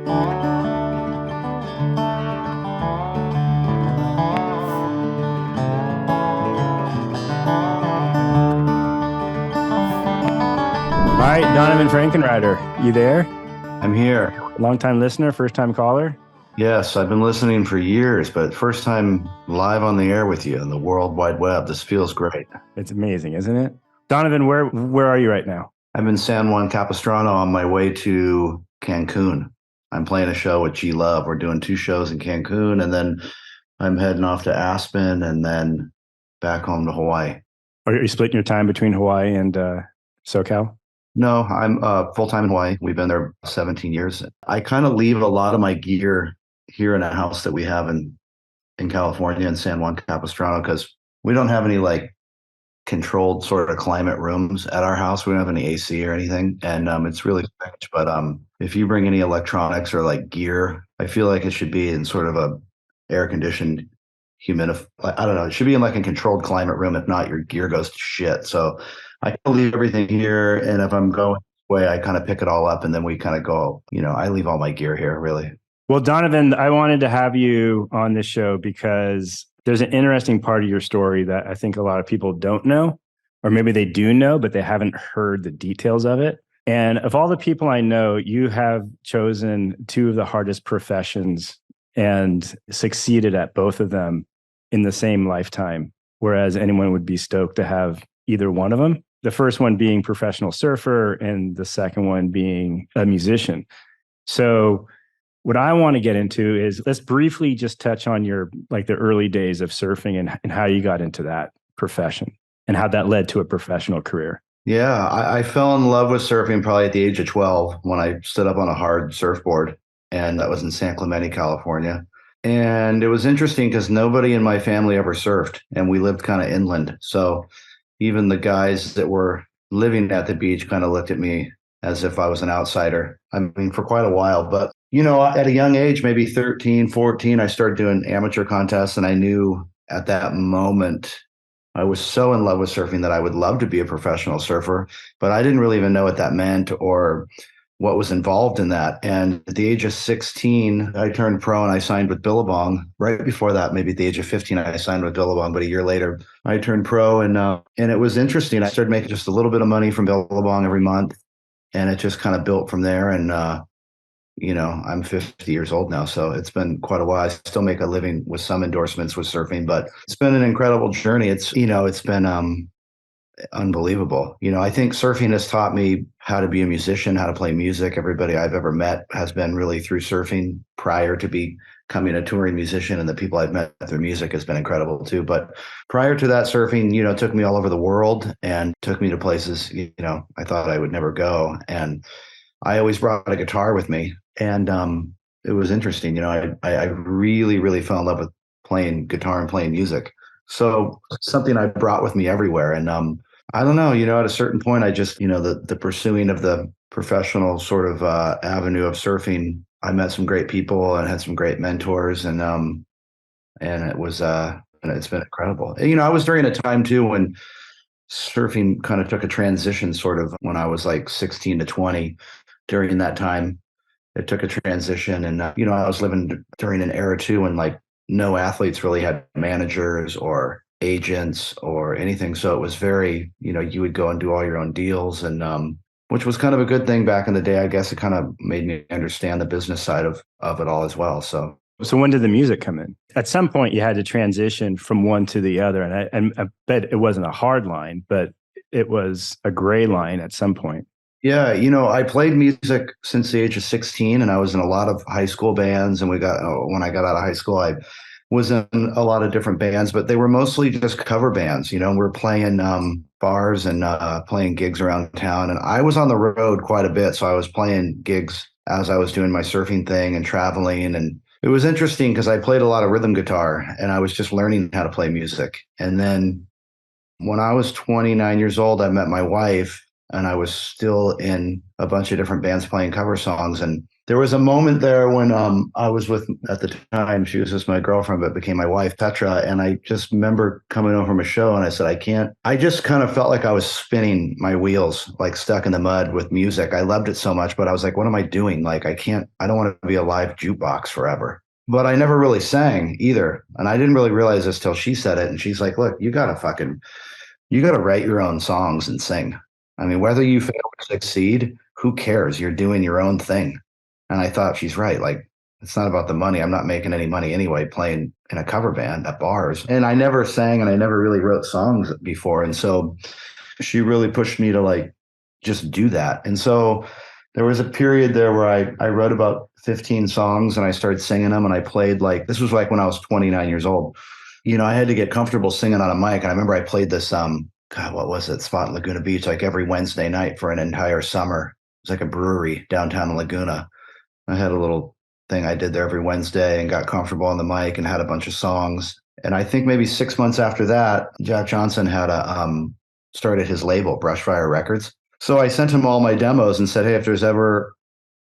All right, Donavon Frankenreiter, you there? I'm here. Longtime listener, first time caller? Yes, I've been listening for years, but first time live on the air with you on the World Wide Web. This feels great. It's amazing, isn't it? Donovan, where are you right now? I'm in San Juan Capistrano on my way to Cancun. I'm playing a show with G Love. We're doing two shows in Cancun, and then I'm heading off to Aspen and then back home to Hawaii. Are you splitting your time between Hawaii and SoCal? No, I'm full time in Hawaii. We've been there 17 years. I kind of leave a lot of my gear here in a house that we have in California in San Juan Capistrano because we don't have any like controlled sort of climate rooms at our house. We don't have any AC or anything, and it's really strange. But if you bring any electronics or like gear, I feel like it should be in sort of a air conditioned I don't know. It should be in like a controlled climate room. If not, your gear goes to shit. So I leave everything here, and if I'm going away, I kind of pick it all up, and then we kind of go. I leave all my gear here, really. Well, Donovan, I wanted to have you on this show because there's an interesting part of your story that I think a lot of people don't know, or maybe they do know, but they haven't heard the details of it. And of all the people I know, you have chosen two of the hardest professions and succeeded at both of them in the same lifetime, whereas anyone would be stoked to have either one of them. The first one being professional surfer and the second one being a musician. So what I want to get into is let's briefly just touch on your the early days of surfing and how you got into that profession and how that led to a professional career. Yeah, I fell in love with surfing probably at the age of 12 when I stood up on a hard surfboard, and that was in San Clemente, California. And it was interesting because nobody in my family ever surfed, and we lived kind of inland. So even the guys that were living at the beach kind of looked at me as if I was an outsider. I mean, for quite a while. But, at a young age, maybe 13, 14, I started doing amateur contests. And I knew at that moment, I was so in love with surfing that I would love to be a professional surfer. But I didn't really even know what that meant or what was involved in that. And at the age of 16, I turned pro and I signed with Billabong. Right before that, maybe at the age of 15, I signed with Billabong. But a year later, I turned pro, and it was interesting. I started making just a little bit of money from Billabong every month, and it just kind of built from there. And I'm 50 years old now, so it's been quite a while. I still make a living with some endorsements with surfing, but it's been an incredible journey. It's been unbelievable. I think surfing has taught me how to be a musician, how to play music. Everybody I've ever met has been really through surfing prior to becoming a touring musician, and the people I've met through music has been incredible too. But prior to that, surfing, took me all over the world and took me to places, I thought I would never go. And I always brought a guitar with me. And it was interesting. I really, really fell in love with playing guitar and playing music. So something I brought with me everywhere. And I don't know, at a certain point, I just, the pursuing of the professional sort of avenue of surfing, I met some great people and had some great mentors. And it was, and it's been incredible. I was during a time too when surfing kind of took a transition sort of when I was like 16 to 20. During that time, it took a transition. And, I was living during an era too when like no athletes really had managers or agents or anything. So it was very, you would go and do all your own deals, and which was kind of a good thing back in the day. I guess it kind of made me understand the business side of it all as well. So when did the music come in? At some point, you had to transition from one to the other. And I bet it wasn't a hard line, but it was a gray line at some point. Yeah, I played music since the age of 16, and I was in a lot of high school bands. And when I got out of high school, I was in a lot of different bands, but they were mostly just cover bands. We're playing bars and playing gigs around town. And I was on the road quite a bit, so I was playing gigs as I was doing my surfing thing and traveling. And it was interesting because I played a lot of rhythm guitar, and I was just learning how to play music. And then when I was 29 years old, I met my wife. And I was still in a bunch of different bands playing cover songs. And There was a moment there when I was with, at the time, she was just my girlfriend, but became my wife, Petra. And I just remember coming home from a show and I said, I can't, I just kind of felt like I was spinning my wheels, like stuck in the mud with music. I loved it so much, but I was like, what am I doing? Like, I don't want to be a live jukebox forever. But I never really sang either. And I didn't really realize this till she said it. And she's like, look, you got to write your own songs and sing. I mean, whether you fail or succeed, who cares? You're doing your own thing. And I thought she's right. Like, it's not about the money. I'm not making any money anyway, playing in a cover band at bars. And I never sang and I never really wrote songs before. And so she really pushed me to like just do that. And so there was a period there where I wrote about 15 songs and I started singing them. And I played like, this was like when I was 29 years old. You know, I had to get comfortable singing on a mic. And I remember I played this, God, what was it? Spot in Laguna Beach, like every Wednesday night for an entire summer. It was like a brewery downtown in Laguna. I had a little thing I did there every Wednesday and got comfortable on the mic and had a bunch of songs. And I think maybe 6 months after that, Jack Johnson had started his label, Brushfire Records. So I sent him all my demos and said, hey, if there's ever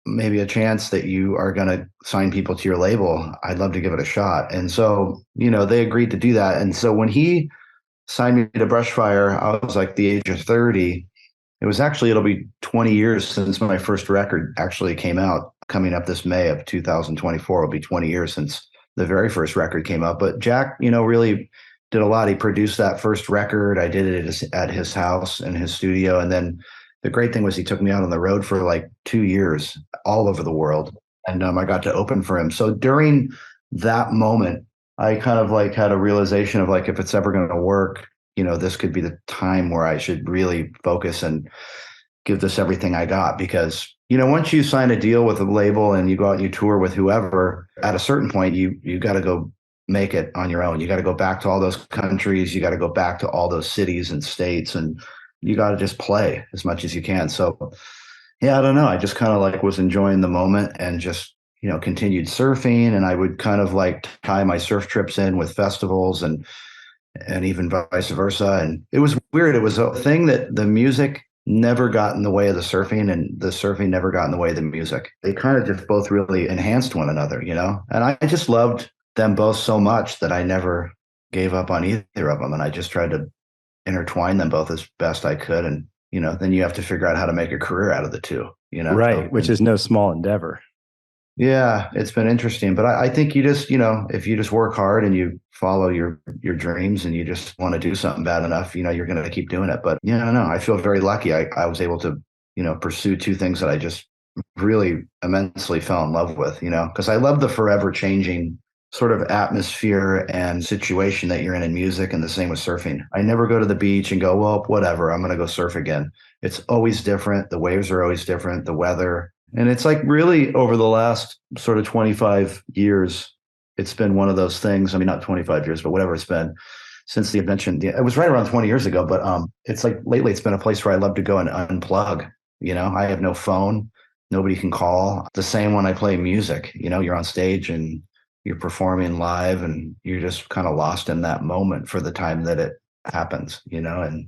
maybe a chance that you are going to sign people to your label, I'd love to give it a shot. And so, you know, they agreed to do that. And so when he signed me to Brushfire, I was like the age of 30. It'll be 20 years since my first record actually came out. Coming up this May of 2024 will be 20 years since the very first record came out. But Jack, you know, really did a lot. He produced that first record. I did it at his house in his studio. And then the great thing was he took me out on the road for like 2 years all over the world. And I got to open for him. So during that moment, I kind of like had a realization of like, if it's ever going to work, you know, this could be the time where I should really focus and give this everything I got. Because, you know, once you sign a deal with a label and you go out and you tour with whoever, at a certain point, you got to go make it on your own. You got to go back to all those countries. You got to go back to all those cities and states, and you got to just play as much as you can. So, yeah, I don't know. I just kind of like was enjoying the moment and just, you know, continued surfing. And I would kind of like tie my surf trips in with festivals and even vice versa. And it was weird. It was a thing that the music never got in the way of the surfing and the surfing never got in the way of the music. They kind of just both really enhanced one another, you know? And I just loved them both so much that I never gave up on either of them. And I just tried to intertwine them both as best I could. And, you know, then you have to figure out how to make a career out of the two, you know? Right. Which is no small endeavor. Yeah, it's been interesting, but I think you just, you know, if you just work hard and you follow your dreams and you just want to do something bad enough, you know, you're going to keep doing it. But yeah, I don't know. I feel very lucky. I was able to, you know, pursue two things that I just really immensely fell in love with, you know, because I love the forever changing sort of atmosphere and situation that you're in music, and the same with surfing. I never go to the beach and go, well, whatever, I'm going to go surf again. It's always different. The waves are always different. The weather. And it's like really over the last sort of 25 years, it's been one of those things. I mean, not 25 years, but whatever it's been since the invention. It was right around 20 years ago, but it's like lately it's been a place where I love to go and unplug. You know, I have no phone. Nobody can call. The same when I play music. You know, you're on stage and you're performing live and you're just kind of lost in that moment for the time that it happens, you know, and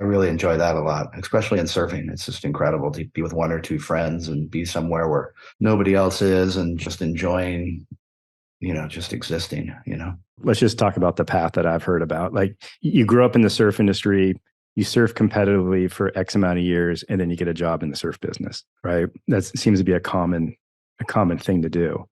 I really enjoy that a lot, especially in surfing. It's just incredible to be with one or two friends and be somewhere where nobody else is and just enjoying, you know, just existing, you know. Let's just talk about the path that I've heard about. Like, you grew up in the surf industry, you surf competitively for X amount of years, and then you get a job in the surf business, right? That seems to be a common thing to do.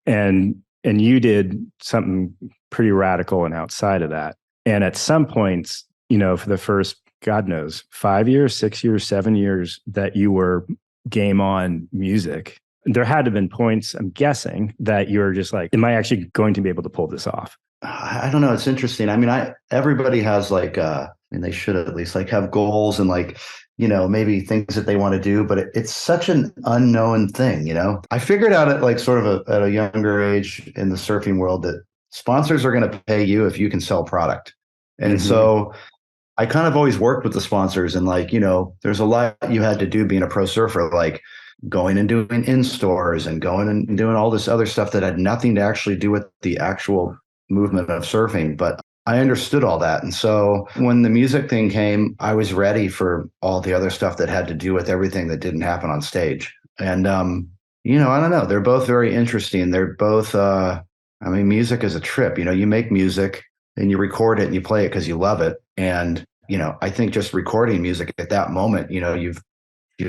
And you did something pretty radical and outside of that. And at some points, you know, for the first, God knows, 5 years, 6 years, 7 years that you were game on music, there had to have been points, I'm guessing, that you were just like, am I actually going to be able to pull this off? I don't know. It's interesting. I mean, everybody has like, I mean, they should at least like have goals and like, you know, maybe things that they want to do, but it's such an unknown thing, you know. I figured out at like sort of at a younger age in the surfing world that sponsors are going to pay you if you can sell product. And so I kind of always worked with the sponsors, and like, you know, there's a lot you had to do being a pro surfer, like going and doing in stores and going and doing all this other stuff that had nothing to actually do with the actual movement of surfing. But I understood all that. And so when the music thing came, I was ready for all the other stuff that had to do with everything that didn't happen on stage. And I don't know. They're both very interesting. They're both, I mean, music is a trip. You make music and you record it and you play it because you love it. And, I think just recording music at that moment, you've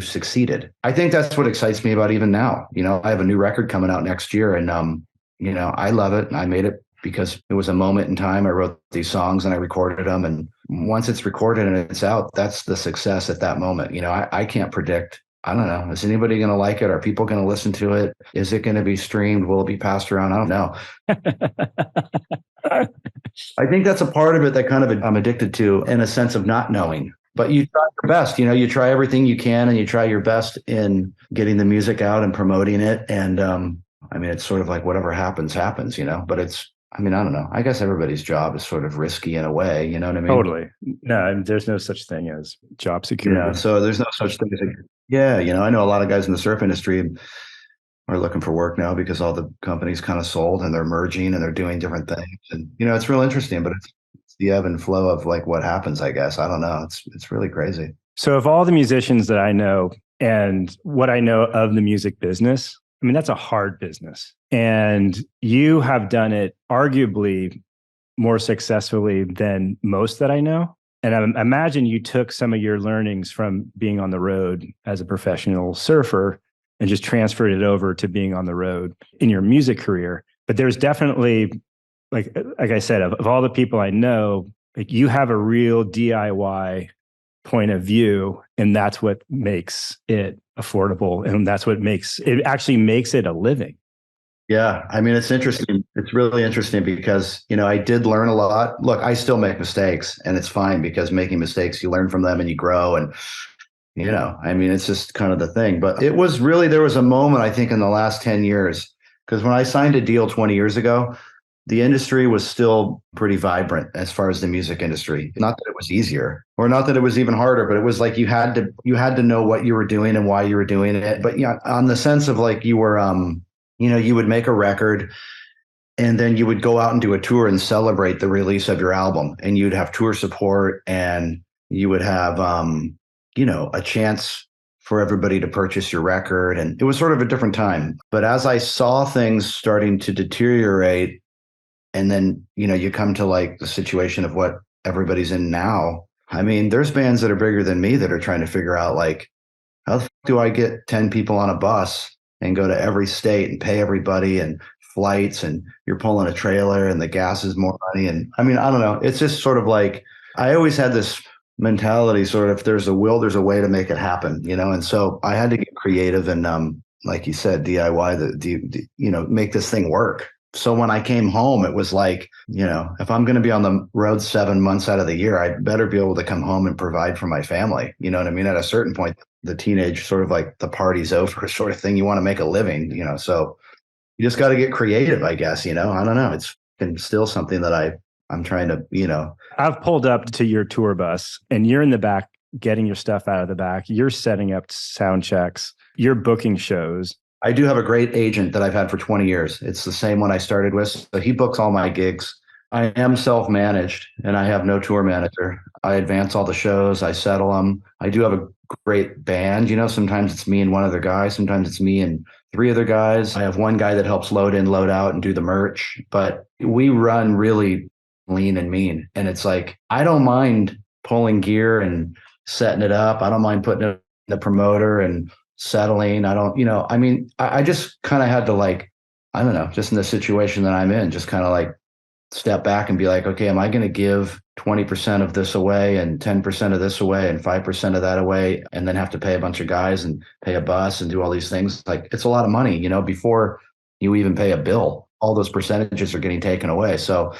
succeeded. I think that's what excites me about even now. I have a new record coming out next year and, I love it. I made it because it was a moment in time. I wrote these songs and I recorded them. And once it's recorded and it's out, that's the success at that moment. I can't predict. I don't know. Is anybody going to like it? Are people going to listen to it? Is it going to be streamed? Will it be passed around? I don't know. I think that's a part of it that kind of I'm addicted to in a sense of not knowing. But you try your best, you try everything you can and you try your best in getting the music out and promoting it. And I mean, it's sort of like whatever happens, but I don't know. I guess everybody's job is sort of risky in a way. You know what I mean? Totally. No, there's no such thing as job security. So there's no such thing as I know a lot of guys in the surf industry are looking for work now because all the companies kind of sold and they're merging and they're doing different things. And, it's real interesting, but it's the ebb and flow of like what happens, I guess. I don't know. It's really crazy. So of all the musicians that I know and what I know of the music business, I mean, that's a hard business. And you have done it arguably more successfully than most that I know. And I imagine you took some of your learnings from being on the road as a professional surfer and just transferred it over to being on the road in your music career. But there's definitely, like I said, of all the people I know, like you have a real DIY point of view, and that's what makes it affordable, and that's what actually makes it a living. Yeah, I mean, it's interesting. It's really interesting because, I did learn a lot. Look, I still make mistakes and it's fine because making mistakes, you learn from them and you grow. And, I mean, it's just kind of the thing. But there was a moment, I think, in the last 10 years, because when I signed a deal 20 years ago, the industry was still pretty vibrant as far as the music industry. Not that it was easier or not that it was even harder, but it was like you had to know what you were doing and why you were doing it. But on the sense of like you were, you would make a record and then you would go out and do a tour and celebrate the release of your album. And you'd have tour support and you would have, a chance for everybody to purchase your record. And it was sort of a different time. But as I saw things starting to deteriorate, and then, you come to like the situation of what everybody's in now. I mean, there's bands that are bigger than me that are trying to figure out like, how the do I get 10 people on a bus and go to every state and pay everybody and flights, and you're pulling a trailer and the gas is more money. And I mean, I don't know. It's just sort of like, I always had this mentality sort of, if there's a will, there's a way to make it happen, And so I had to get creative and, like you said, DIY, make this thing work. So when I came home, it was like, if I'm going to be on the road 7 months out of the year, I better be able to come home and provide for my family. You know what I mean? At a certain point, the teenage sort of like the party's over sort of thing. You want to make a living, so you just got to get creative, I guess, I don't know. It's been still something that I'm trying to, I've pulled up to your tour bus and you're in the back, getting your stuff out of the back. You're setting up sound checks. You're booking shows. I do have a great agent that I've had for 20 years. It's the same one I started with. So he books all my gigs. I am self-managed and I have no tour manager. I advance all the shows. I settle them. I do have a great band. Sometimes it's me and one other guy. Sometimes it's me and 3 other guys. I have one guy that helps load in, load out, and do the merch. But we run really lean and mean. And it's like, I don't mind pulling gear and setting it up. I don't mind putting it in the promoter and settling. I don't, I mean, I just kind of had to like, I don't know, just in the situation that I'm in, just kind of like step back and be like, okay, am I going to give 20% of this away and 10% of this away and 5% of that away and then have to pay a bunch of guys and pay a bus and do all these things? Like, it's a lot of money, before you even pay a bill, all those percentages are getting taken away. So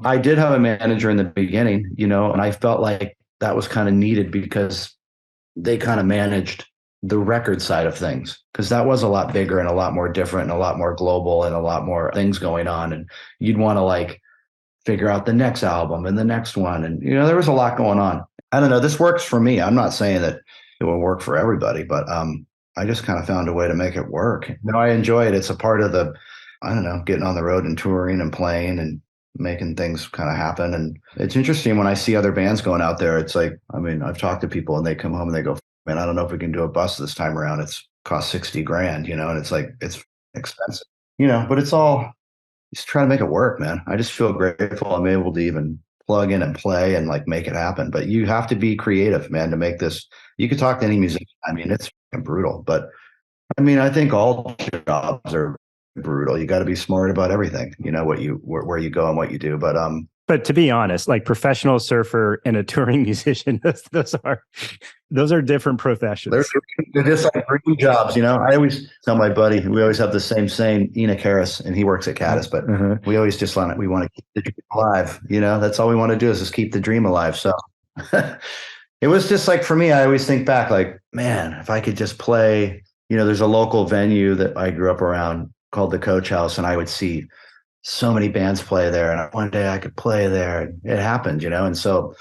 I did have a manager in the beginning, and I felt like that was kind of needed because they kind of managed the record side of things, because that was a lot bigger and a lot more different and a lot more global and a lot more things going on. And you'd want to like figure out the next album and the next one. And, there was a lot going on. I don't know. This works for me. I'm not saying that it will work for everybody, but I just kind of found a way to make it work. I enjoy it. It's a part of the, I don't know, getting on the road and touring and playing and making things kind of happen. And it's interesting when I see other bands going out there. It's like, I mean, I've talked to people and they come home and they go, man, I don't know if we can do a bus this time around. It's costs 60 grand, and it's like, it's expensive, but it's all just trying to make it work, man. I just feel grateful I'm able to even plug in and play and like make it happen. But you have to be creative, man, to make this. You could talk to any musician. I mean, it's brutal, but I mean, I think all jobs are brutal. You got to be smart about everything, where you go and what you do. But to be honest, like professional surfer and a touring musician, those are different professions. They're just like dream jobs, I always tell my buddy, we always have the same saying, Caddis, and he works at Caddis, but we always just want to keep the dream alive. That's all we want to do is just keep the dream alive. So it was just like, for me, I always think back like, man, if I could just play, there's a local venue that I grew up around called the Coach House, and I would see so many bands play there, and one day I could play there, and it happened, and so,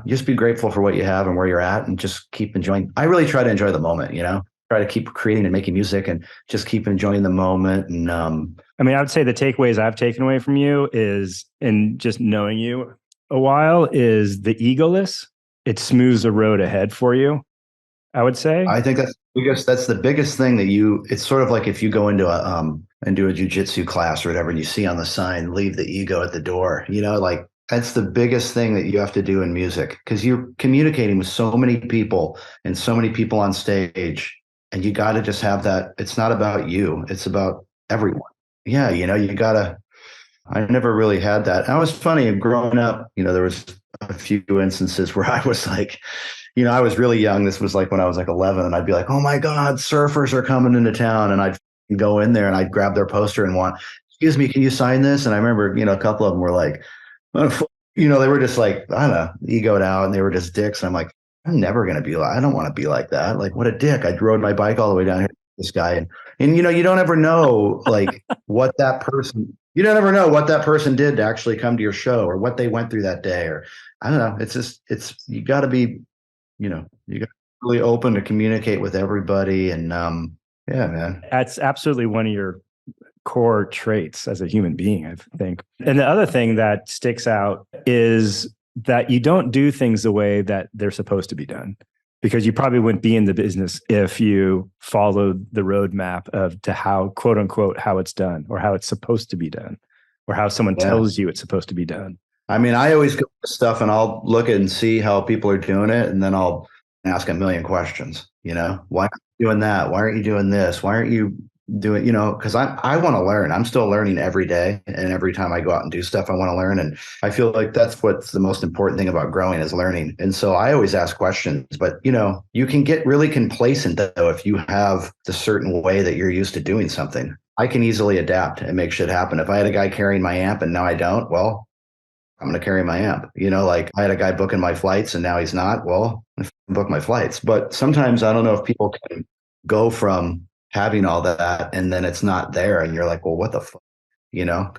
just be grateful for what you have and where you're at, and just keep enjoying. I really try to enjoy the moment, try to keep creating and making music and just keep enjoying the moment. And I mean, I would say the takeaways I've taken away from you is, in just knowing you a while, is the egoless. It smooths the road ahead for you, I would say. I think that's the biggest thing it's sort of like if you go into a jujitsu class or whatever, and you see on the sign, leave the ego at the door, like that's the biggest thing that you have to do in music, because you're communicating with so many people and so many people on stage, and you got to just have that. It's not about you. It's about everyone. Yeah. I never really had that. And it was funny growing up, there was a few instances where I was like, I was really young. This was like when I was like 11, and I'd be like, oh my God, surfers are coming into town. And I'd go in there and I'd grab their poster and excuse me, can you sign this? And I remember, a couple of them were like, they were just like, I don't know, egoed out, and they were just dicks. And I'm like, I'm never going to be like, I don't want to be like that. Like, what a dick. I rode my bike all the way down here to this guy. And you don't ever know like you don't ever know what that person did to actually come to your show, or what they went through that day, or I don't know. You got to be, you got to be really open to communicate with everybody. And yeah, man. That's absolutely one of your core traits as a human being, I think. And the other thing that sticks out is that you don't do things the way that they're supposed to be done, because you probably wouldn't be in the business if you followed the roadmap to how, quote unquote, how it's done, or how it's supposed to be done, or how someone tells you it's supposed to be done. I mean, I always go to stuff and I'll look at and see how people are doing it, and then I'll ask a million questions. Why aren't you doing that? Why aren't you doing this? Why aren't you doing, because I want to learn. I'm still learning every day, and every time I go out and do stuff, I want to learn. And I feel like that's what's the most important thing about growing, is learning. And so I always ask questions, but you can get really complacent though if you have the certain way that you're used to doing something. I can easily adapt and make shit happen. If I had a guy carrying my amp and now I don't, well, I'm going to carry my amp. Like I had a guy booking my flights and now he's not. Well, I book my flights. But sometimes I don't know if people can go from having all that and then it's not there, and you're like, well, what the fuck,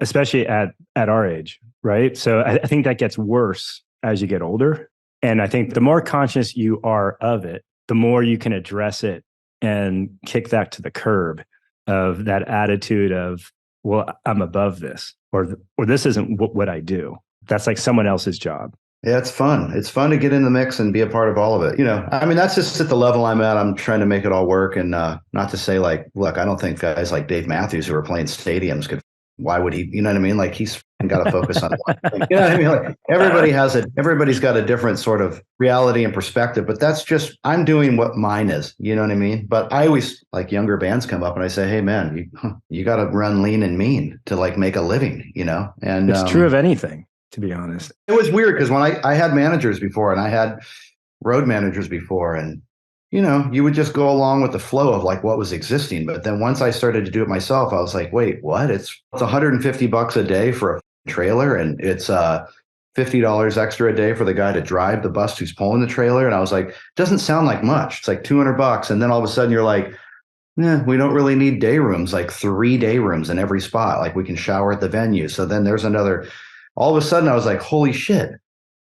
Especially at our age, right? So I think that gets worse as you get older. And I think the more conscious you are of it, the more you can address it and kick that to the curb, of that attitude of, well, I'm above this, or this isn't what I do. That's like someone else's job. Yeah, it's fun. It's fun to get in the mix and be a part of all of it. I mean, that's just at the level I'm at. I'm trying to make it all work. And not to say like, look, I don't think guys like Dave Matthews who are playing stadiums why would he, you know what I mean? Like he's got to focus on one thing. You know what I mean? Like everybody's got a different sort of reality and perspective, but that's just, I'm doing what mine is, you know what I mean? But I always, like, younger bands come up and I say, hey man, you got to run lean and mean to like make a living, and it's true of anything, to be honest. It was weird because when I had managers before, and I had road managers before, and you would just go along with the flow of like what was existing. But then once I started to do it myself, I was like, wait, what? It's $150 a day for a trailer, and it's $50 extra a day for the guy to drive the bus who's pulling the trailer. And I was like, it doesn't sound like much. It's like $200. And then all of a sudden you're like, yeah, we don't really need day rooms, like 3 day rooms in every spot. Like we can shower at the venue. So then there's another. All of a sudden I was like, holy shit,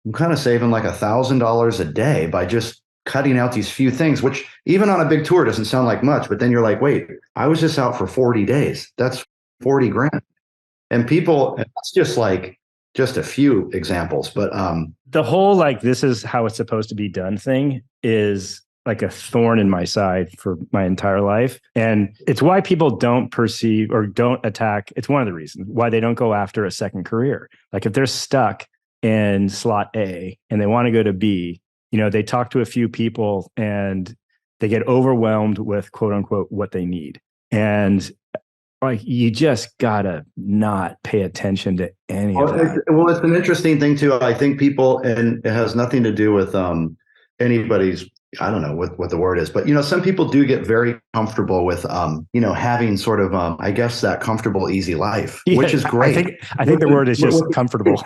I'm kind of saving like $1,000 a day by just cutting out these few things, which even on a big tour doesn't sound like much. But then you're like, wait, I was just out for 40 days. That's 40 grand. And that's just a few examples. But the whole, like, this is how it's supposed to be done thing is like a thorn in my side for my entire life. And it's why people don't perceive or don't attack. It's one of the reasons why they don't go after a second career. Like if they're stuck in slot A and they want to go to B, they talk to a few people and they get overwhelmed with quote unquote what they need. And like you just gotta not pay attention to any of that. Well, it's an interesting thing too. I think people, and it has nothing to do with anybody's, I don't know what the word is, but some people do get very comfortable with having sort of I guess that comfortable, easy life, which is great. I think the word is just comfortable.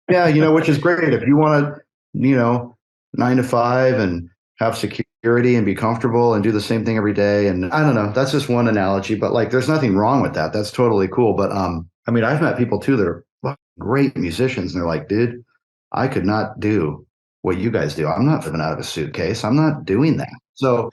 Yeah, which is great. If you want to, 9 to 5 and have security and be comfortable and do the same thing every day. And I don't know, that's just one analogy, but like, there's nothing wrong with that. That's totally cool. But I mean, I've met people too that are great musicians and they're like, dude, I could not do what you guys do. I'm not living out of a suitcase. I'm not doing that. So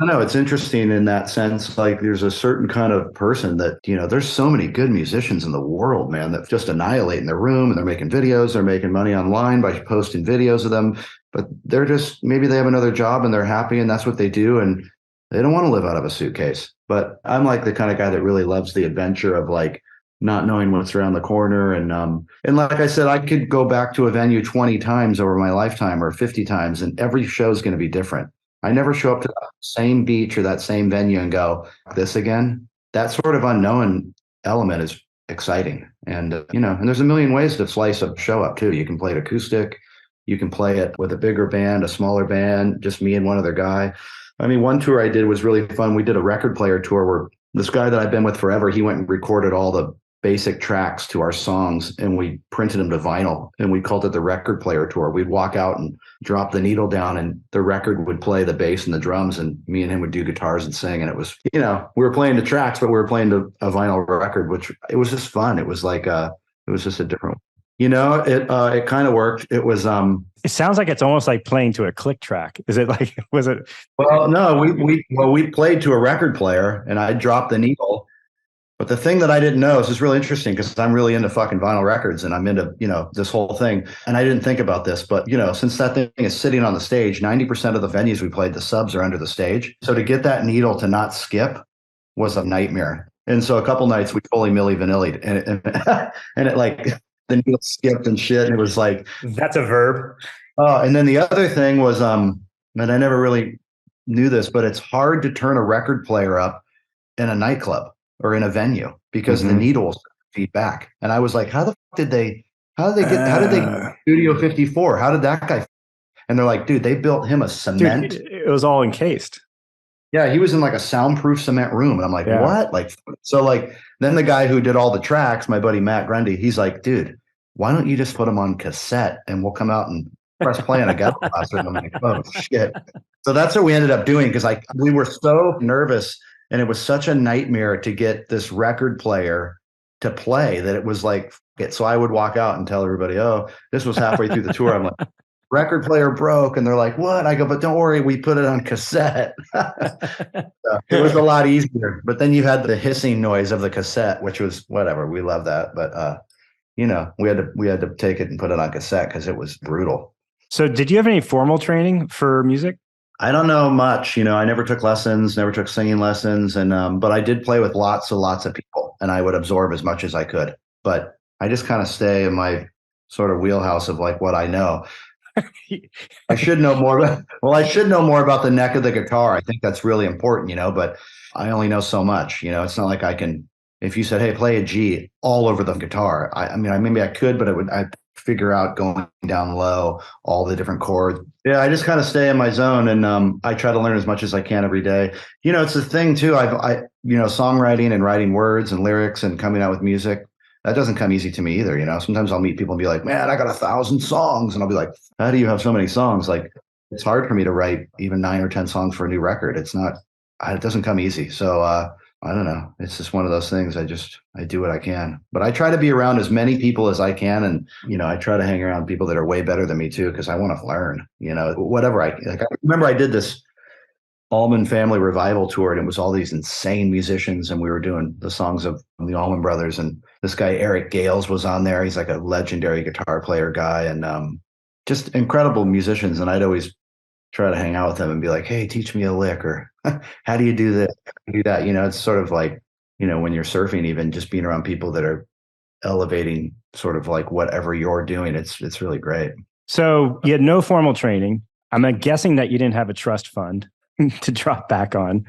I know it's interesting in that sense. Like there's a certain kind of person that, there's so many good musicians in the world, man, that just annihilate in their room and they're making videos, they're making money online by posting videos of them, but they're just, maybe they have another job and they're happy and that's what they do. And they don't want to live out of a suitcase. But I'm like the kind of guy that really loves the adventure of like not knowing what's around the corner. And like I said, I could go back to a venue 20 times over my lifetime or 50 times and every show is going to be different. I never show up to that same beach or that same venue and go, this again. That sort of unknown element is exciting. And, and there's a million ways to slice a show up too. You can play it acoustic. You can play it with a bigger band, a smaller band, just me and one other guy. I mean, one tour I did was really fun. We did a record player tour where this guy that I've been with forever, he went and recorded all the basic tracks to our songs and we printed them to vinyl and we called it the record player tour. We'd walk out and drop the needle down and the record would play the bass and the drums and me and him would do guitars and sing. And it was, we were playing the tracks, but we were playing a vinyl record, which it was just fun. It was like, it was just a different, it kind of worked. It was, it sounds like it's almost like playing to a click track. Is it like, was it? Well, no, we played to a record player and I dropped the needle. But the thing that I didn't know is just really interesting because I'm really into fucking vinyl records and I'm into, this whole thing. And I didn't think about this, but, since that thing is sitting on the stage, 90% of the venues we played, the subs are under the stage. So to get that needle to not skip was a nightmare. And so a couple nights we fully Milli Vanilli'd and it like the needle skipped and shit. And it was like, that's a verb. And then the other thing was, and I never really knew this, but it's hard to turn a record player up in a nightclub or in a venue because the needles feed back. And I was like, how did they get Studio 54? How did that guy? And they're like, dude, they built him a cement. Dude, it was all encased. Yeah. He was in like a soundproof cement room. And I'm like, what? Like, so like, then the guy who did all the tracks, my buddy, Matt Grundy, he's like, dude, why don't you just put them on cassette and we'll come out and press play on a ghetto blaster? And I'm like, oh shit. So that's what we ended up doing. Cause we were so nervous. And it was such a nightmare to get this record player to play that it was like, so I would walk out and tell everybody, oh, this was halfway through the tour. I'm like, record player broke. And they're like, what? I go, but don't worry, we put it on cassette. So it was a lot easier. But then you had the hissing noise of the cassette, which was whatever. We love that. But, we had to take it and put it on cassette because it was brutal. So did you have any formal training for music? I don't know much, I never took lessons, never took singing lessons. And, but I did play with lots of people and I would absorb as much as I could, but I just kind of stay in my sort of wheelhouse of like what I know. I should know more about the neck of the guitar. I think that's really important, but I only know so much, it's not like I can, if you said, hey, play a G all over the guitar. I mean, maybe I could, but I'd figure out going down low, all the different chords. Yeah, I just kind of stay in my zone and I try to learn as much as I can every day. It's the thing too. I songwriting and writing words and lyrics and coming out with music, that doesn't come easy to me either. Sometimes I'll meet people and be like, man, I got 1,000 songs. And I'll be like, how do you have so many songs? Like, it's hard for me to write even 9 or 10 songs for a new record. It doesn't come easy. So, I don't know. It's just one of those things. I do what I can, but I try to be around as many people as I can. And, I try to hang around people that are way better than me too, because I want to learn, whatever I remember I did this Allman Family Revival tour and it was all these insane musicians and we were doing the songs of the Allman Brothers and this guy, Eric Gales, was on there. He's like a legendary guitar player guy and just incredible musicians. And I'd always try to hang out with them and be like, hey, teach me a lick, or how do you do this? How do you do that? It's sort of like, when you're surfing, even just being around people that are elevating sort of like whatever you're doing, it's really great. So you had no formal training. I'm guessing that you didn't have a trust fund to drop back on,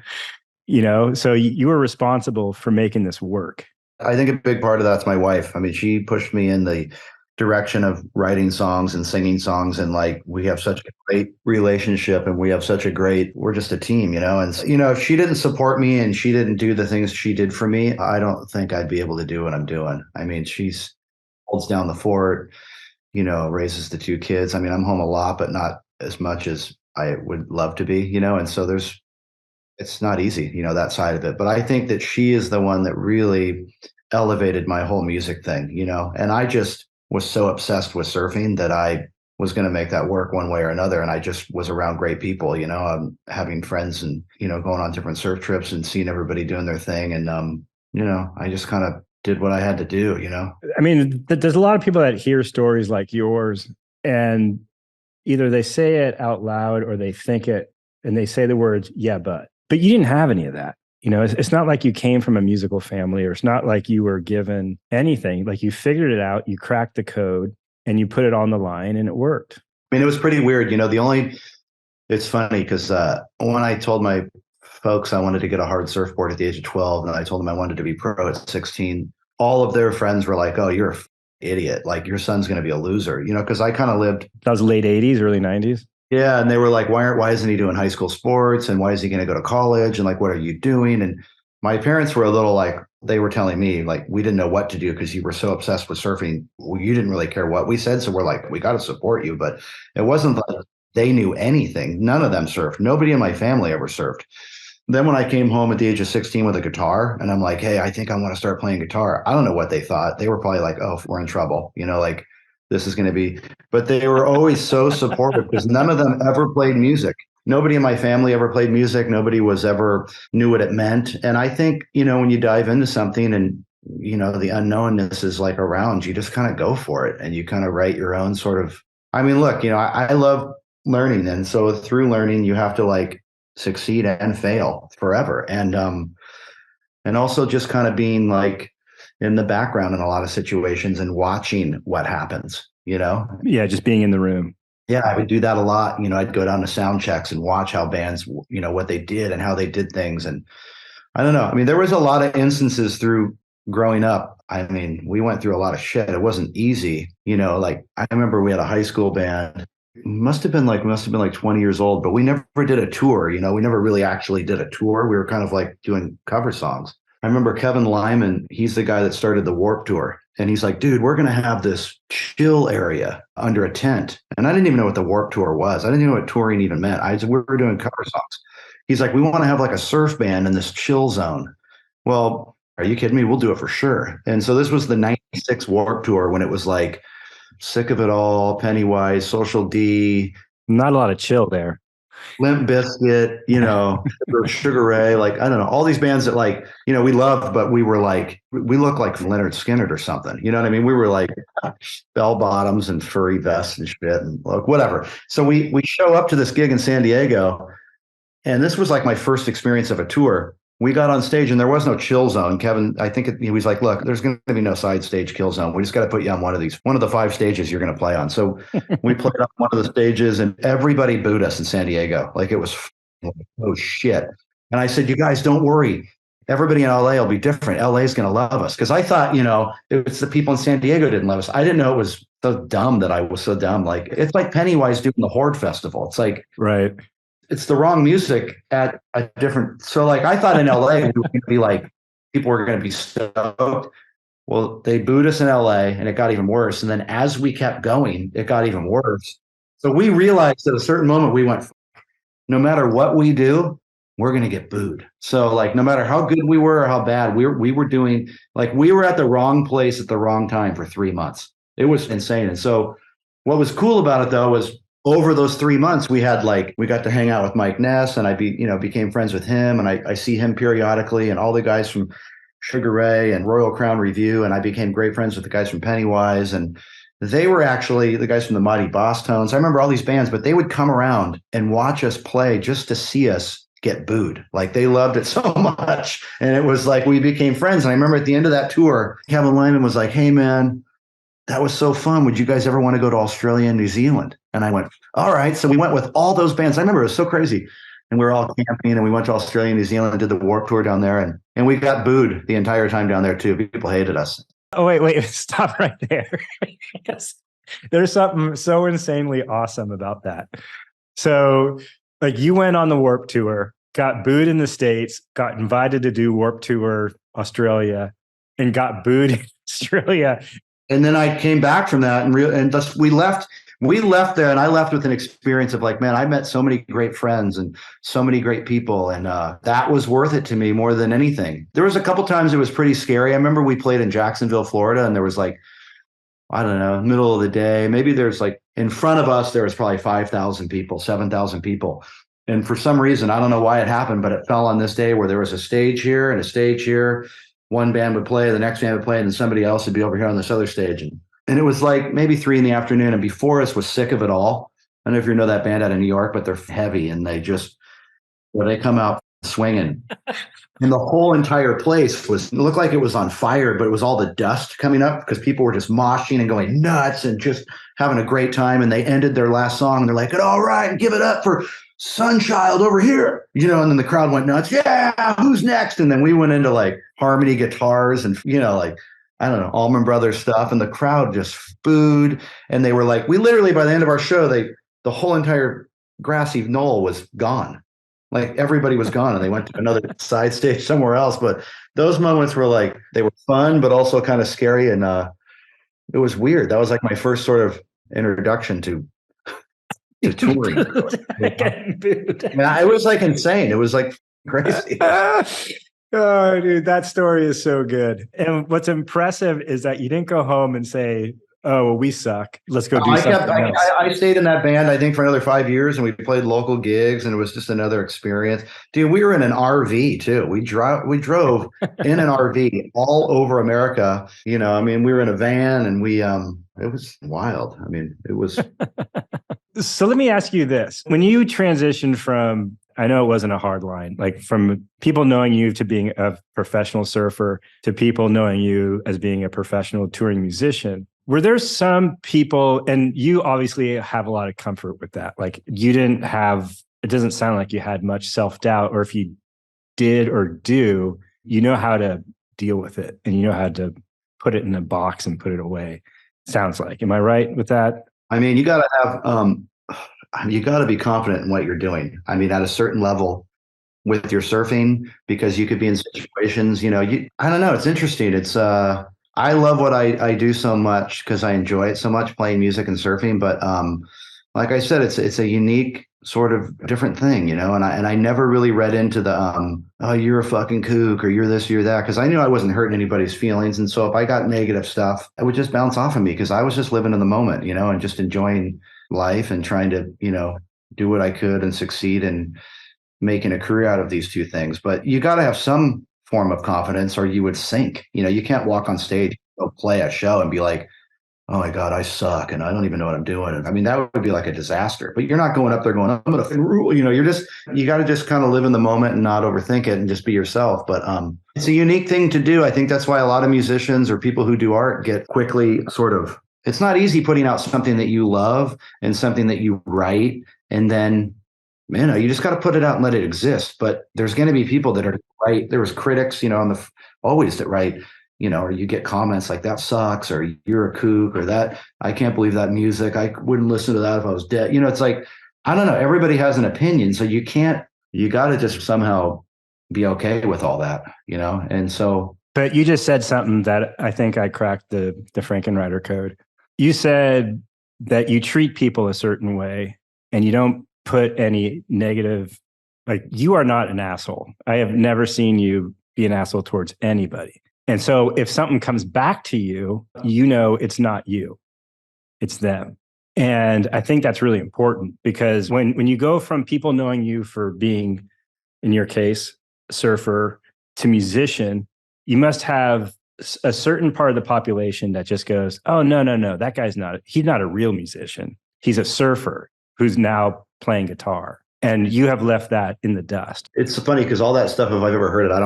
so you were responsible for making this work. I think a big part of that's my wife. I mean, she pushed me in the direction of writing songs and singing songs. And like, we have such a great relationship and we're just a team, and, if she didn't support me and she didn't do the things she did for me, I don't think I'd be able to do what I'm doing. I mean, she's holds down the fort, raises the 2 kids. I mean, I'm home a lot, but not as much as I would love to be, and so it's not easy, that side of it. But I think that she is the one that really elevated my whole music thing, and I just was so obsessed with surfing that I was going to make that work one way or another. And I just was around great people, having friends and, going on different surf trips and seeing everybody doing their thing. And, I just kind of did what I had to do, I mean, there's a lot of people that hear stories like yours and either they say it out loud or they think it and they say the words, yeah, but you didn't have any of that. It's not like you came from a musical family, or it's not like you were given anything. Like, you figured it out, you cracked the code, and you put it on the line, and it worked. I mean, it was pretty weird. It's funny because when I told my folks I wanted to get a hard surfboard at the age of 12, and I told them I wanted to be pro at 16, all of their friends were like, oh, you're an idiot. Like, your son's going to be a loser, because I kind of lived. That was late 80s, early 90s. Yeah. And they were like, why isn't he doing high school sports? And why is he going to go to college? And like, what are you doing? And my parents were a little like, they were telling me like, we didn't know what to do because you were so obsessed with surfing. You didn't really care what we said. So we're like, we got to support you. But it wasn't like they knew anything. None of them surfed. Nobody in my family ever surfed. Then when I came home at the age of 16 with a guitar and I'm like, hey, I think I want to start playing guitar. I don't know what they thought. They were probably like, oh, we're in trouble. Like, this is going to be, but they were always so supportive because none of them ever played music. Nobody in my family ever played music. Nobody knew what it meant. And I think, when you dive into something and, the unknownness is like around, you just kind of go for it and you kind of write your own sort of, I mean, look, I love learning. And so through learning, you have to like succeed and fail forever. And also just kind of being like, in the background in a lot of situations and watching what happens, Yeah, just being in the room. Yeah, I would do that a lot. I'd go down to sound checks and watch how bands, what they did and how they did things. And I don't know. I mean, there was a lot of instances through growing up. I mean, we went through a lot of shit. It wasn't easy. Like I remember we had a high school band. Must have been like 20 years old, but we never did a tour. We never really actually did a tour. We were kind of like doing cover songs. I remember Kevin Lyman, he's the guy that started the Warped Tour. And he's like, dude, we're going to have this chill area under a tent. And I didn't even know what the Warped Tour was. I didn't even know what touring even meant. We were doing cover songs. He's like, we want to have like a surf band in this chill zone. Well, are you kidding me? We'll do it for sure. And so this was the 96 Warped Tour when it was like Sick of It All, Pennywise, Social D. Not a lot of chill there. Limp Bizkit, or Sugar Ray, like, I don't know, all these bands that like, we loved, but we were like, we looked like Leonard Skinner or something. You know what I mean? We were like bell bottoms and furry vests and shit and like whatever. So we show up to this gig in San Diego, and this was like my first experience of a tour. We got on stage and there was no chill zone. Kevin, I think he was like, look, there's going to be no side stage kill zone. We just got to put you on one of the 5 stages you're going to play on. So we played on one of the stages and everybody booed us in San Diego. Like it was, oh shit. And I said, you guys don't worry. Everybody in LA will be different. LA is going to love us. Cause I thought, it's the people in San Diego didn't love us. I didn't know it was so dumb that I was so dumb. Like it's like Pennywise doing the Horde Festival. It's like, right. It's the wrong music at a different. So like I thought in LA we were going to be like people were going to be stoked. Well, they booed us in LA and it got even worse. And then as we kept going, it got even worse. So we realized at a certain moment we went, no matter what we do, we're going to get booed. So like no matter how good we were or how bad we were doing, like we were at the wrong place at the wrong time for 3 months. It was insane. And so what was cool about it though was over those 3 months, we got to hang out with Mike Ness and I became friends with him and I see him periodically and all the guys from Sugar Ray and Royal Crown Review. And I became great friends with the guys from Pennywise. And they were actually the guys from the Mighty Boss Tones. I remember all these bands, but they would come around and watch us play just to see us get booed. Like they loved it so much. And it was like we became friends. And I remember at the end of that tour, Kevin Lyman was like, hey, man, that was so fun. Would you guys ever want to go to Australia and New Zealand? And I went, all right. So we went with all those bands. I remember it was so crazy. And we were all camping and we went to Australia and New Zealand and did the Warped Tour down there. And we got booed the entire time down there too. People hated us. Oh, wait, stop right there. Yes. There's something so insanely awesome about that. So like you went on the Warped Tour, got booed in the States, got invited to do Warped Tour Australia, and got booed in Australia. And then I came back from that we left there, and I left with an experience of like, man, I met so many great friends and so many great people. And that was worth it to me more than anything. There was a couple times it was pretty scary. I remember we played in Jacksonville, Florida, and there was like, I don't know, middle of the day, maybe there's like in front of us, there was probably 5,000 people, 7,000 people. And for some reason, I don't know why it happened, but it fell on this day where there was a stage here and a stage here. One band would play, the next band would play, and then somebody else would be over here on this other stage. And it was like maybe 3 p.m. And before us was Sick of It All. I don't know if you know that band out of New York, but they're heavy and they come out swinging. And the whole entire place it looked like it was on fire, but it was all the dust coming up because people were just moshing and going nuts and just having a great time. And they ended their last song and they're like, all right, and give it up for Sunchild over here, and then the crowd went nuts. Yeah, who's next? And then we went into like harmony guitars and, like, I don't know, Allman Brothers stuff. And the crowd just booed. And they were like, we literally, by the end of our show, the whole entire grassy knoll was gone. Like everybody was gone and they went to another side stage somewhere else. But those moments were like, they were fun, but also kind of scary. And it was weird. That was like my first sort of introduction to touring. It was like insane. It was like crazy. Oh, dude, that story is so good. And what's impressive is that you didn't go home and say, oh, well, we suck. Let's go do something else. I stayed in that band, I think, for another 5 years, and we played local gigs, and it was just another experience. Dude, we were in an RV too. We drove in an RV all over America. We were in a van, and it was wild. It was. So let me ask you this. When you transitioned from, I know it wasn't a hard line, like from people knowing you to being a professional surfer to people knowing you as being a professional touring musician, were there some people, and you obviously have a lot of comfort with that, like you didn't have, it doesn't sound like you had much self-doubt, or if you did or do, you know how to deal with it and you know how to put it in a box and put it away. Sounds like, am I right with that? You got to have, you got to be confident in what you're doing. At a certain level with your surfing, because you could be in situations, I don't know. It's interesting. I love what I do so much because I enjoy it so much, playing music and surfing. But like I said, it's a unique sort of different thing, and I never really read into the, oh, you're a fucking kook or you're this, you're that, because I knew I wasn't hurting anybody's feelings. And so if I got negative stuff, it would just bounce off of me because I was just living in the moment, and just enjoying life and trying to, do what I could and succeed and making a career out of these two things. But you got to have some form of confidence or you would sink. You can't walk on stage, go play a show and be like, oh my God, I suck and I don't even know what I'm doing. That would be like a disaster. But you're not going up there going, I'm going to rule. You got to just kind of live in the moment and not overthink it and just be yourself. But it's a unique thing to do. I think that's why a lot of musicians or people who do art get quickly sort of, it's not easy putting out something that you love and something that you write. And then, you just got to put it out and let it exist. But there's going to be people that are right. There was critics, always that write, or you get comments like that sucks, or you're a kook, or that, I can't believe that music. I wouldn't listen to that if I was dead. It's like, I don't know. Everybody has an opinion. So you got to just somehow be okay with all that, And so. But you just said something that I think I cracked the Frankenreiter code. You said that you treat people a certain way and you don't put any negative, like you are not an asshole. I have never seen you be an asshole towards anybody. And so if something comes back to you, it's not you, it's them. And I think that's really important because when you go from people knowing you for being, in your case, surfer to musician, you must have a certain part of the population that just goes, oh, no, that guy's he's not a real musician. He's a surfer who's now playing guitar. And you have left that in the dust. It's funny because all that stuff, if I've ever heard it, I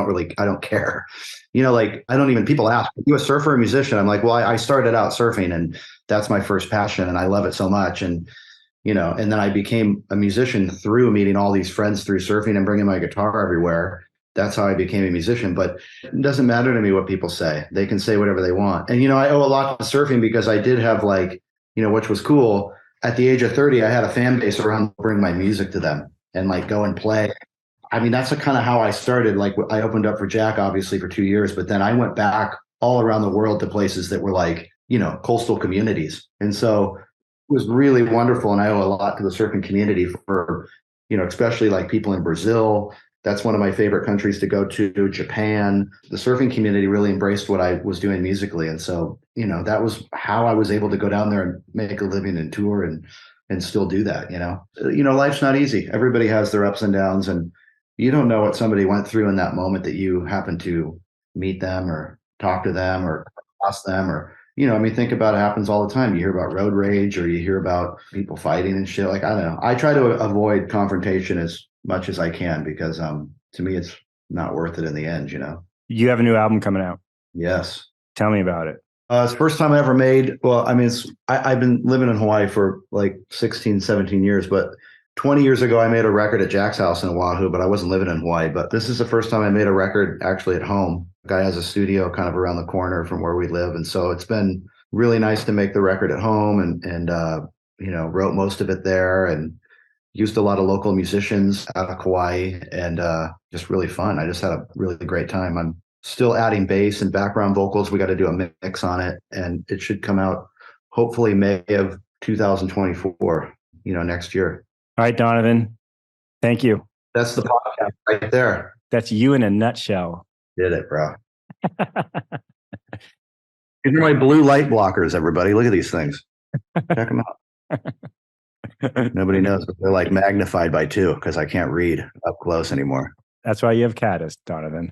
don't care. Like I don't even, people ask, are you a surfer or a musician? I'm like, well, I started out surfing and that's my first passion and I love it so much. And, and then I became a musician through meeting all these friends through surfing and bringing my guitar everywhere. That's how I became a musician. But it doesn't matter to me what people say. They can say whatever they want. And, I owe a lot to surfing because I did have which was cool. At the age of 30, I had a fan base around to bring my music to them and go and play. I mean, that's kind of how I started. I opened up for Jack, obviously, for 2 years, but then I went back all around the world to places that were coastal communities. And so it was really wonderful. And I owe a lot to the surfing community for, especially people in Brazil. That's one of my favorite countries to go to, Japan. The surfing community really embraced what I was doing musically. And so, that was how I was able to go down there and make a living and tour and still do that. Life's not easy. Everybody has their ups and downs, and you don't know what somebody went through in that moment that you happen to meet them or talk to them or ask them or, think about it happens all the time. You hear about road rage or you hear about people fighting and shit. I don't know. I try to avoid confrontation as much as I can because to me, it's not worth it in the end, You have a new album coming out. Yes. Tell me about it. It's the first time I ever made, well, I mean, I've been living in Hawaii for 16, 17 years, but 20 years ago, I made a record at Jack's house in Oahu, but I wasn't living in Hawaii. But this is the first time I made a record actually at home. The guy has a studio kind of around the corner from where we live. And so it's been really nice to make the record at home and wrote most of it there and used a lot of local musicians out of Kauai and just really fun. I just had a really great time. I'm still adding bass and background vocals. We got to do a mix on it and it should come out hopefully May of 2024, next year. All right, Donavon. Thank you. That's the podcast right there. That's you in a nutshell. Did it, bro. These are my blue light blockers, everybody. Look at these things. Check them out. Nobody knows, but they're magnified by 2 because I can't read up close anymore. That's why you have Caddis, Donavon.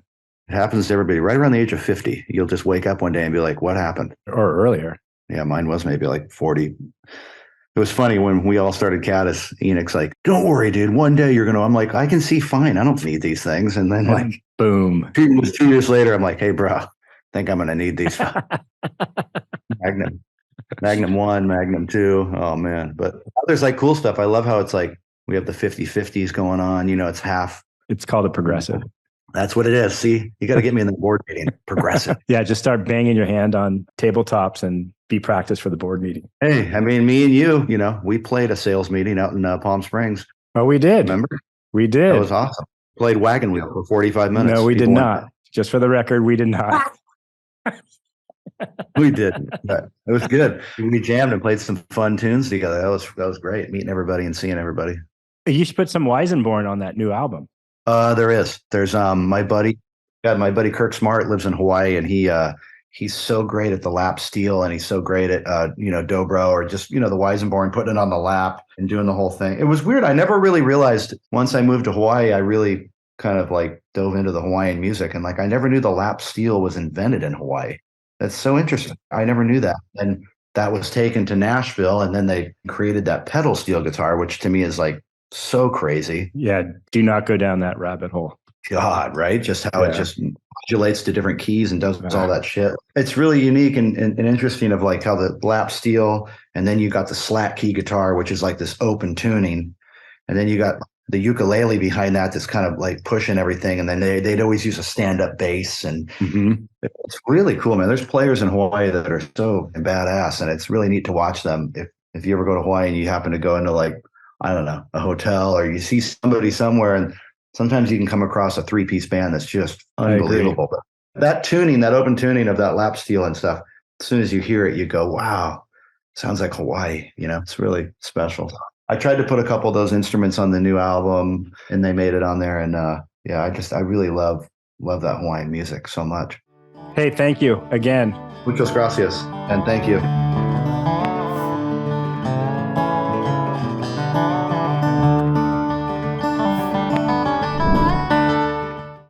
It happens to everybody right around the age of 50. You'll just wake up one day and be like, what happened? Or earlier. Yeah, mine was maybe 40. It was funny when we all started Caddis, Enoch's like, don't worry, dude. One day you're going to, I'm like, I can see fine. I don't need these things. And then boom. 2 years later, I'm like, hey, bro, I think I'm going to need these. Magnum 1, Magnum 2. Oh, man. But there's cool stuff. I love how it's we have the 50/50s going on. It's half. It's called a progressive. That's what it is. See, you got to get me in the board meeting. Progressive. Yeah, just start banging your hand on tabletops and be practiced for the board meeting. Hey, I mean, me and you, we played a sales meeting out in Palm Springs. Oh, we did. Remember? We did. That was awesome. Played wagon wheel for 45 minutes. No, we did not. Just for the record, we did not. We did. It was good. We jammed and played some fun tunes together. That was great. Meeting everybody and seeing everybody. You should put some Weisenborn on that new album. There's my buddy Kirk Smart lives in Hawaii and he's so great at the lap steel and he's so great at dobro or just the Weisenborn, putting it on the lap and doing the whole thing. It was weird. I never really realized once I moved to Hawaii, I really kind of dove into the Hawaiian music and I never knew the lap steel was invented in Hawaii. That's so interesting. I never knew that. And that was taken to Nashville and then they created that pedal steel guitar, which to me is so crazy. Yeah. Do not go down that rabbit hole. God, right? Just how it just modulates to different keys and does all that shit. It's really unique and interesting of how the lap steel and then you got the slat key guitar, which is this open tuning. And then you got the ukulele behind that's kind of pushing everything. And then they'd always use a stand-up bass. And it's really cool, man. There's players in Hawaii that are so badass and it's really neat to watch them. If you ever go to Hawaii and you happen to go into I don't know, a hotel or you see somebody somewhere and sometimes you can come across a 3-piece band that's just unbelievable. But that tuning, that open tuning of that lap steel and stuff, as soon as you hear it, you go, wow, sounds like Hawaii. It's really special. I tried to put a couple of those instruments on the new album and they made it on there. And I really love that Hawaiian music so much. Hey, thank you again. Muchas gracias. And thank you.